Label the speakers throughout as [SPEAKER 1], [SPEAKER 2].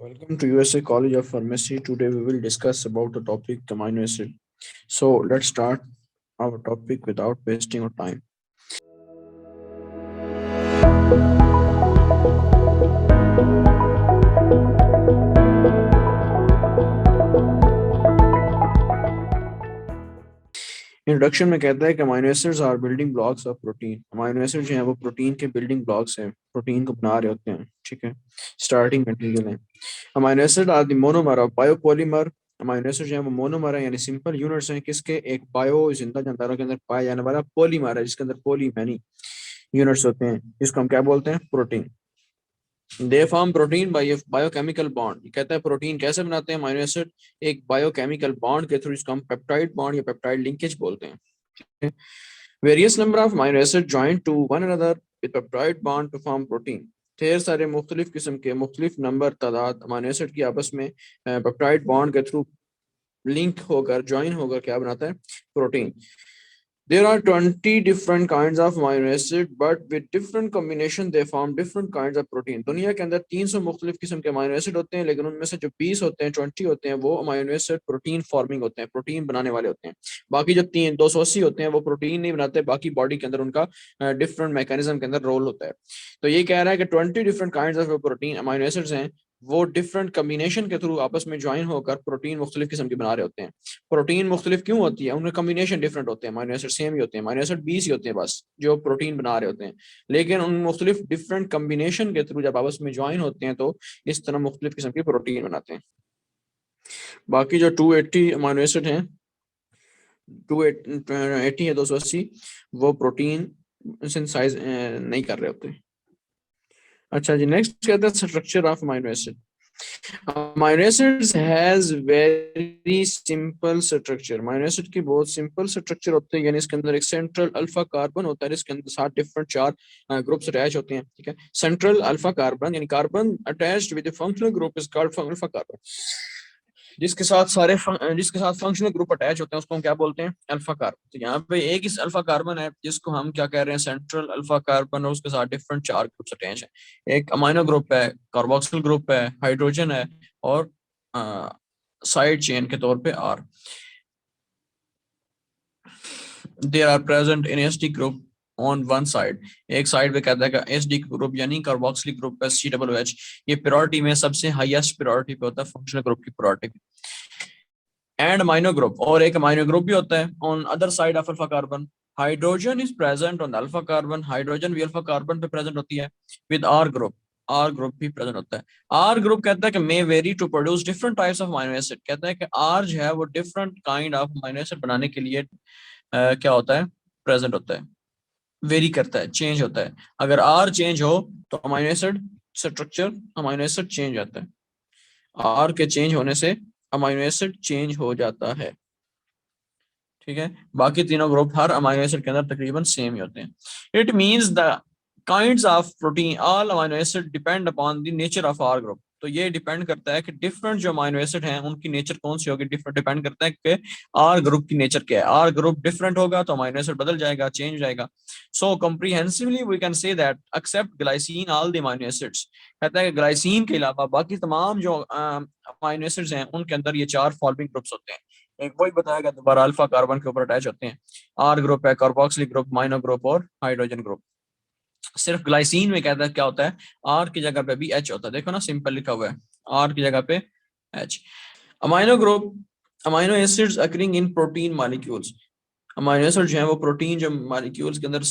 [SPEAKER 1] Welcome to USA College of Pharmacy. Today we will discuss about the topic amino acid. So let's start our topic without wasting our time. Introduction में कहता है कि amino acids are building blocks of protein. Amino acid जो है वो protein के building blocks हैं, protein को बना रहे होते हैं। ठीक है, स्टार्टिंग मटेरियल है। Amino acid are the monomer of biopolymer. Amino acid जो है वो मोनोमर है, यानी सिंपल यूनिट्स हैं किसके, एक बायो जिंदा जानदारों के अंदर पाया जाने वाला पॉलीमर है जिसके अंदर पॉली मैनी यूनिट्स होते हैं, जिसको हम क्या बोलते हैं, protein. They form protein by biochemical bond. कहता है प्रोटीन कैसे बनाते हैं अमीनो एसिड, एक बायोकेमिकल बॉन्ड के थ्रू, जिसको हम पेप्टाइड बॉन्ड या पेप्टाइड लिंकेज बोलते हैं। Various number of amino acid join to one another with peptide bond to form protein. ढेर सारे मुख्तलिफ किस्म के मुख्तलिफ नंबर तादाद अमीनो एसिड की आपस में पेप्टाइड बॉन्ड के थ्रू लिंक होकर ज्वाइन होकर क्या बनाता है, protein. There are 20 different kinds of amino acid, but with different combination they form different kinds of protein. दुनिया के अंदर 300 मुख्तलिफ किस्म के अमीनो एसिड होते हैं, लेकिन उनमें से जो 20 होते हैं, 20 होते हैं, वो अमीनो एसिड प्रोटीन फॉर्मिंग होते हैं, प्रोटीन बनाने वाले होते हैं। बाकी जो 280 होते हैं वो प्रोटीन नहीं बनाते, बाकी बॉडी के अंदर उनका डिफरेंट मैकेनिज्म के अंदर रोल होता है। तो ये कह रहा है कि 20 different kinds of protein amino acids हैं, वो डिफरेंट कम्बिनेशन के थ्रू आपस में ज्वाइन होकर प्रोटीन मुख्तलिफ किस्म की बना रहे होते हैं। प्रोटीन मुख्तलिफ क्यों होती है, उनके कम्बिनेशन डिफरेंट होते हैं, अमीनो एसिड सेम ही होते हैं, अमीनो एसिड 20 ही होते हैं बस जो प्रोटीन बना रहे होते हैं, लेकिन उन मुख्तलिफ डिफरेंट कम्बिनेशन के थ्रू जब आपस में ज्वाइन होते हैं तो इस तरह मुख्तलिफ किस्म की प्रोटीन बनाते हैं। बाकी जो 280 अमीनो एसिड हैं, 280 या 280, वो प्रोटीन सिंथेसाइज नहीं कर रहे होते। अच्छा जी, नेक्स्ट कहते हैं structure of amino acid. Amino acids has very simple structure. Amino acid की बहुत सिंपल स्ट्रक्चर होते हैं, यानी इसके अंदर एक सेंट्रल अल्फा कार्बन होता है, इसके अंदर 7 डिफरेंट 4 ग्रुप्स अटैच होते हैं। ठीक है, सेंट्रल अल्फा कार्बन यानी carbon attached with the functional group is called alpha carbon. जिसके साथ फंक्शनल ग्रुप अटैच होते हैं उसको हम क्या बोलते हैं, अल्फा कार्बन। तो यहाँ पे एक इस अल्फा कार्बन है जिसको हम क्या कह रहे हैं, सेंट्रल अल्फा कार्बन, और उसके साथ डिफरेंट 4 ग्रुप्स अटैच हैं। एक अमीनो ग्रुप है, कार्बोक्सिल ग्रुप है, हाइड्रोजन है, और साइड चेन के तौर पे R. There are present in acid group on one side. एक साइड पे कहता है कि एसडी ग्रुप यानी कार्बोक्सिलिक ग्रुप है, COOH, ये प्रायोरिटी में सबसे हाईएस्ट प्रायोरिटी पे होता है, फंक्शनल ग्रुप की प्रायोरिटी। एंड अमीनो ग्रुप, और एक अमीनो ग्रुप भी होता है on other side of alpha carbon. Hydrogen is present on alpha carbon, hydrogen भी अल्फा कार्बन पे प्रेजेंट होती है। With R group, R group भी प्रेजेंट होता है। आर ग्रुप कहता है कि may vary to produce different types of amino acid. कहता है कि आर जो है वो different kind of amino acid बनाने के लिए क्या होता है, प्रेजेंट होता है, वेरी करता है, चेंज होता है। अगर आर चेंज हो तो amino acid structure, amino acid change होता है। आर के चेंज होने से अमीनो एसिड चेंज हो जाता है। ठीक है, बाकी तीनों ग्रुप हर अमीनो एसिड के अंदर तकरीबन सेम ही होते हैं। It means the kinds of protein all amino acid depend upon the nature of R group. तो ये डिपेंड करता है कि डिफरेंट जो अमीनो एसिड हैं उनकी नेचर कौन सी होगी, डिफरेंट डिपेंड करता है कि आर ग्रुप की नेचर क्या है। आर ग्रुप डिफरेंट होगा तो अमीनो एसिड बदल जाएगा, चेंज हो जाएगा। So comprehensively we can say that except glycine all the amino acids. कहता है कि ग्लाइसिन के अलावा बाकी तमाम जो अमीनो एसिड्स हैं उनके अंदर ये 4 फॉलोइंग ग्रुप्स होते हैं। एक वही बताया गया, दोबारा अल्फा कार्बन के ऊपर अटैच होते हैं। आर ग्रुप है, कार्बोक्सिलिक ग्रुप, अमीनो ग्रुप और हाइड्रोजन ग्रुप। सिर्फ ग्लाइसिन में कहता है क्या होता है, आर की जगह पे भी एच होता है, देखो ना सिंपल लिखा हुआ है, आर की जगह पे H. Amino group, amino acids occurring in protein molecules. Amino acid जो है वो प्रोटीन जो मॉलिक्यूल्स के अंदर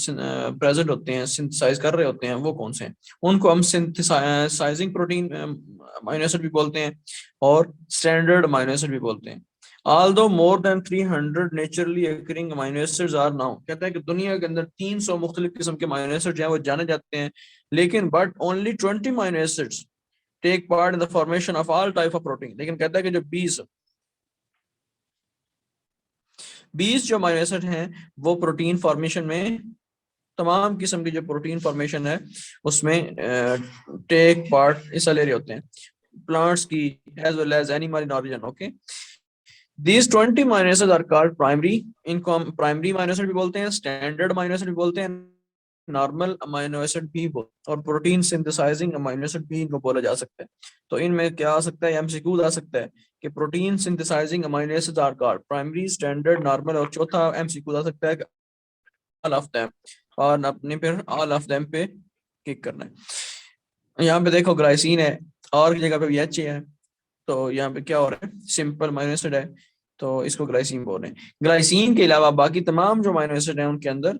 [SPEAKER 1] प्रेजेंट होते हैं, सिंथेसाइज कर रहे होते हैं, वो कौन से हैं, उनको हम सिंथेसाइजिंग प्रोटीन अमीनो एसिड भी बोलते हैं और स्टैंडर्ड अमीनो एसिड भी बोलते हैं। Although more than 300 naturally occurring amino acids are now, कहता है कि दुनिया के अंदर 300 मुख्तलिफ किस्म के अमीनो एसिड जो है वो जाने जाते हैं, लेकिन but only 20 amino acids take part in the formation of all type of protein. लेकिन कहता है कि जो 20 जो अमीनो एसिड हैं वो प्रोटीन फॉर्मेशन में, तमाम किस्म की जो प्रोटीन फॉर्मेशन है उसमें टेक पार्ट, हिस्सा ले रहे होते हैं, प्लांट्स की as well as animal in origin. Okay, These 20 amino acids are called primary, इनको हम प्राइमरी अमीनो एसिड भी बोलते हैं, स्टैंडर्ड अमीनो एसिड भी बोलते हैं, और सेकेंडरी अमीनो एसिड भी बोलते हैं। 20 amino acids are called primary, इनको हम प्राइमरी अमीनो एसिड भी बोलते हैं, स्टैंडर्ड अमीनो एसिड भी बोलते हैं, नॉर्मल अमाइनो एसिड भी और प्रोटीन सिंथेसाइजिंग अमाइनो एसिड भी इनको बोला जा सकता है। तो इनमें क्या आ सकता है, एमसीक्यू आ सकता है कि protein synthesizing amino acid are called primary, standard, normal, और चौथा एमसीक्यू आ सकता है कि ऑल ऑफ देम, और अपने फिर ऑल ऑफ देम पे क्लिक करना है। यहाँ पे देखो ग्लाइसिन है और की जगह पे एच है, तो यहाँ पे क्या हो रहा है, सिंपल अमाइनो एसिड है, तो इसको ग्लाइसिन बोल रहे हैं। ग्लाइसिन के अलावा बाकी तमाम जो अमाइनो एसिड हैं उनके अंदर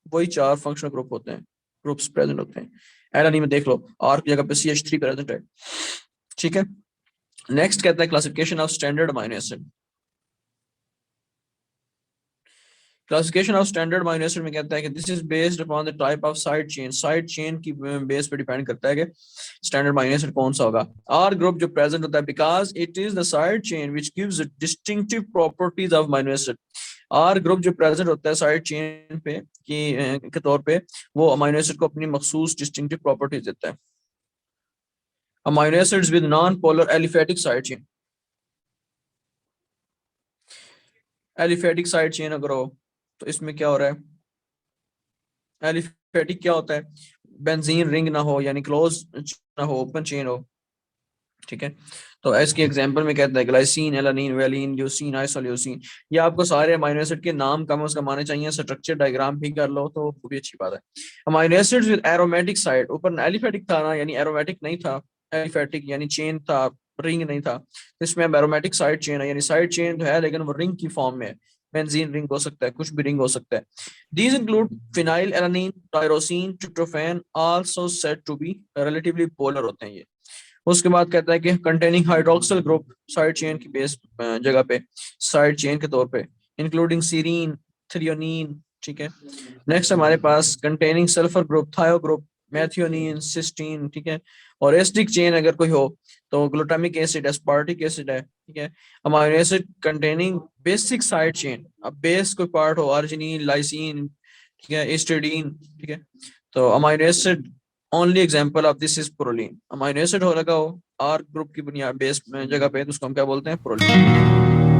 [SPEAKER 1] वही 4 फंक्शनल ग्रुप होते हैं, ग्रुप्स प्रेजेंट होते हैं। एलानीन में देख लो आर की जगह पे CH3 प्रेजेंट है। ठीक है, नेक्स्ट कहता है classification of standard amino acid. Classification of standard amino acid में कहता है कि this is based upon the type of side chain, side chain की बेस पे डिपेंड करता है कि स्टैंडर्ड अमाइनो एसिड कौन सा होगा। आर ग्रुप जो प्रेजेंट होता है because it is the side chain which gives distinctive properties of amino acid. R group जो प्रेजेंट होता है साइड चेन पे के तौर पे, वो अमाइनो एसिड को अपनी मखसूस डिस्टिंक्टिव प्रॉपर्टीज देता है। Amino acids with non polar aliphatic side chain, aliphatic side chain अगर हो तो इसमें क्या हो रहा है, एलिफेटिक क्या होता है, बेंजीन रिंग ना हो यानी क्लोज ना हो, ओपन चेन हो। ठीक है, तो इसके एग्जांपल में कहता है glycine, alanine, valine, leucine, isoleucine. ये आपको सारे अमाइनो एसिड के नाम कम से कम आने चाहिए, स्ट्रक्चर डायग्राम भी कर लो तो वो भी अच्छी बात है। Amino acids with aromatic side, ऊपर एलिफेटिक था ना, यानी एरोमेटिक नहीं था, एलिफेटिक यानी चेन था, रिंग नहीं था। इसमें अब एरोमेटिक साइड चेन है, यानी साइड चेन तो है लेकिन वो रिंग की फॉर्म में है। बेंजीन रिंग हो सकता है, कुछ भी रिंग हो सकता है। These include phenyl alanine, tyrosine, tryptophan, also said to be relatively polar होते हैं ये। उसके बाद कहता है कि containing hydroxyl group side chain की बेस जगह पे, साइड चेन के तौर पे, इंक्लूडिंग सीरीन, थ्रियोनीन। ठीक है, नेक्स्ट हमारे पास कंटेनिंग सल्फर ग्रुप, थायो ग्रुप, मैथियोनिन, सिस्टीन। ठीक है, और एसिडिक चेन अगर कोई हो तो ग्लूटामिक एसिड, एस्पार्टिक एसिड है। ठीक है, amino acid containing basic side chain, अब बेस कोई पार्ट हो, अर्जिनिन, लाइसिन, ठीक है, एस्टिडीन। ठीक है, तो amino acid only example of this is proline. Amino acid हो लगा हो आर ग्रुप की बुनियाद बेस जगह पे तो उसको हम क्या बोलते हैं, प्रोलीन।